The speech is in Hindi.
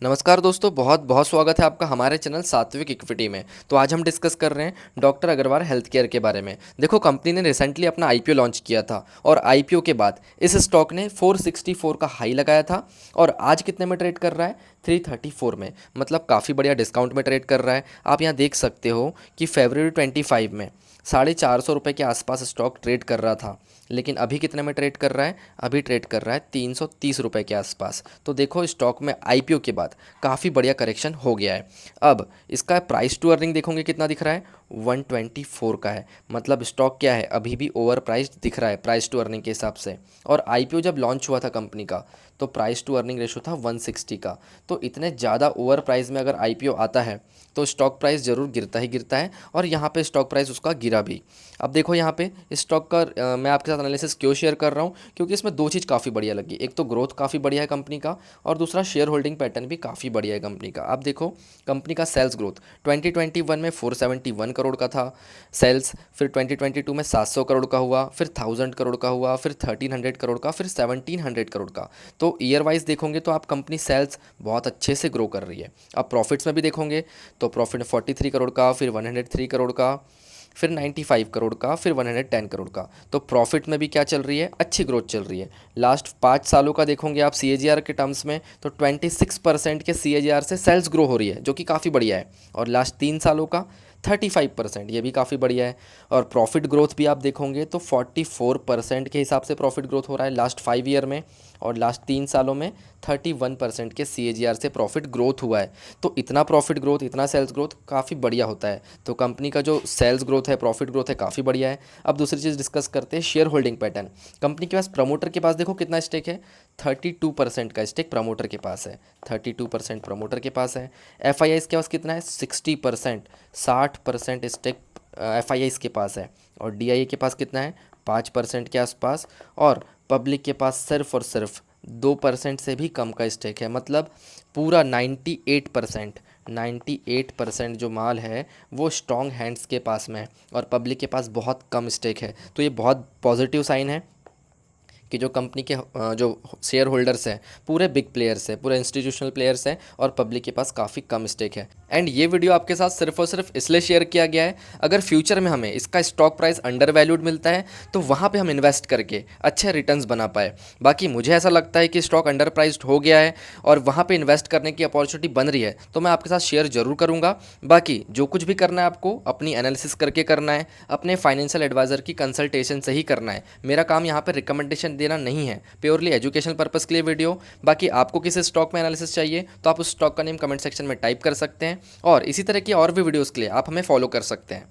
नमस्कार दोस्तों, बहुत बहुत स्वागत है आपका हमारे चैनल सात्विक इक्विटी में। तो आज हम डिस्कस कर रहे हैं डॉक्टर अग्रवाल हेल्थ केयर के बारे में। देखो, कंपनी ने रिसेंटली अपना आईपीओ लॉन्च किया था और आईपीओ के बाद इस स्टॉक ने 464 का हाई लगाया था और आज कितने में ट्रेड कर रहा है? 334 में। मतलब काफ़ी बढ़िया डिस्काउंट में ट्रेड कर रहा है। आप यहाँ देख सकते हो कि फरवरी 25 में 450 रुपये के आसपास स्टॉक ट्रेड कर रहा था, लेकिन अभी कितने में ट्रेड कर रहा है? अभी ट्रेड कर रहा है 330 रुपये के आसपास। तो देखो, स्टॉक में आईपीओ के बाद काफ़ी बढ़िया करेक्शन हो गया है। अब इसका प्राइस टू अर्निंग देखोगे कितना दिख रहा है? 124 का है। मतलब स्टॉक क्या है, अभी भी ओवर प्राइस दिख रहा है प्राइस टू अर्निंग के हिसाब से। और आईपीओ जब लॉन्च हुआ था कंपनी का, तो प्राइस टू अर्निंग रेशो था 160 का। तो इतने ज़्यादा ओवर प्राइस में अगर आईपीओ आता है तो स्टॉक प्राइस ज़रूर गिरता ही गिरता है, और यहाँ पे स्टॉक प्राइस उसका गिरा भी। अब देखो यहाँ पे स्टॉक का मैं आपके साथ एनालिसिस क्यों शेयर कर रहा हूँ, क्योंकि इसमें दो चीज़ काफ़ी बढ़िया लगी। एक तो ग्रोथ काफ़ी बढ़िया है कंपनी का, और दूसरा शेयर होल्डिंग पैटर्न भी काफ़ी बढ़िया है कंपनी का। आप देखो, कंपनी का सेल्स ग्रोथ 2021 में 471 करोड़ का था सेल्स, फिर 2022 में 700 करोड़ का हुआ, फिर 1000 करोड़ का हुआ, फिर 1300 करोड़ का, फिर 1700 करोड़ का। तो ईयर वाइज देखोगे तो आप कंपनी सेल्स बहुत अच्छे से ग्रो कर रही है। अब प्रॉफिट्स में भी देखोगे तो प्रॉफिट 43 करोड़ का, फिर 103 करोड़ का, फिर 95 करोड़ का, फिर 110 करोड़ का। तो प्रॉफिट में भी क्या चल रही है? अच्छी ग्रोथ चल रही है। लास्ट 5 सालों का देखोगे आप सीएजीआर के टर्म्स में, तो 26% के सीएजीआर से सेल्स ग्रो हो रही है, जो कि काफ़ी बढ़िया है। और लास्ट 3 सालों का 35%, ये भी काफ़ी बढ़िया है। और प्रॉफिट ग्रोथ भी आप देखोगे तो 44% के हिसाब से प्रॉफिट ग्रोथ हो रहा है लास्ट 5 ईयर में, और लास्ट 3 सालों में 31% के सीएजीआर से प्रॉफिट ग्रोथ हुआ है। तो इतना प्रॉफिट ग्रोथ, इतना सेल्स ग्रोथ काफ़ी बढ़िया होता है। तो कंपनी का जो सेल्स ग्रोथ है, प्रॉफिट ग्रोथ है, काफ़ी बढ़िया है। अब दूसरी चीज़ डिस्कस करते हैं, शेयर होल्डिंग पैटर्न। कंपनी के पास प्रमोटर के पास देखो कितना स्टेक है? 32% का स्टेक प्रमोटर के पास है। 32% प्रमोटर के पास है। एफ के पास कितना है? 60%। 60% स्टेक एफ के पास है। और डी के पास कितना है? 5% के आसपास। और पब्लिक के पास सिर्फ और सिर्फ 2% से भी कम का स्टेक है। मतलब पूरा 98%, 98% जो माल है वो स्ट्रॉन्ग हैंड्स के पास में है, और पब्लिक के पास बहुत कम स्टेक है। तो ये बहुत पॉजिटिव साइन है कि जो कंपनी के जो शेयर होल्डर्स हैं पूरे बिग प्लेयर्स हैं, पूरे इंस्टीट्यूशनल प्लेयर्स हैं, और पब्लिक के पास काफ़ी कम स्टेक है। एंड ये वीडियो आपके साथ सिर्फ और सिर्फ इसलिए शेयर किया गया है, अगर फ्यूचर में हमें इसका स्टॉक प्राइस अंडर वैल्यूड मिलता है तो वहाँ पे हम इन्वेस्ट करके अच्छे रिटर्न्स बना पाए। बाकी मुझे ऐसा लगता है कि स्टॉक अंडर प्राइस्ड हो गया है और वहाँ पे इन्वेस्ट करने की अपॉर्चुनिटी बन रही है, तो मैं आपके साथ शेयर जरूर करूँगा। बाकी जो कुछ भी करना है आपको अपनी एनालिसिस करके करना है, अपने फाइनेंशियल एडवाइज़र की कंसल्टेशन से ही करना है। मेरा काम यहाँ पे रिकमेंडेशन देना नहीं है, प्योरली एजुकेशनल पर्पस के लिए वीडियो। बाकी आपको किसी स्टॉक में एनालिसिस चाहिए तो आप उस स्टॉक का नेम कमेंट सेक्शन में टाइप कर सकते हैं, और इसी तरह की और भी वीडियोज़ के लिए आप हमें फॉलो कर सकते हैं।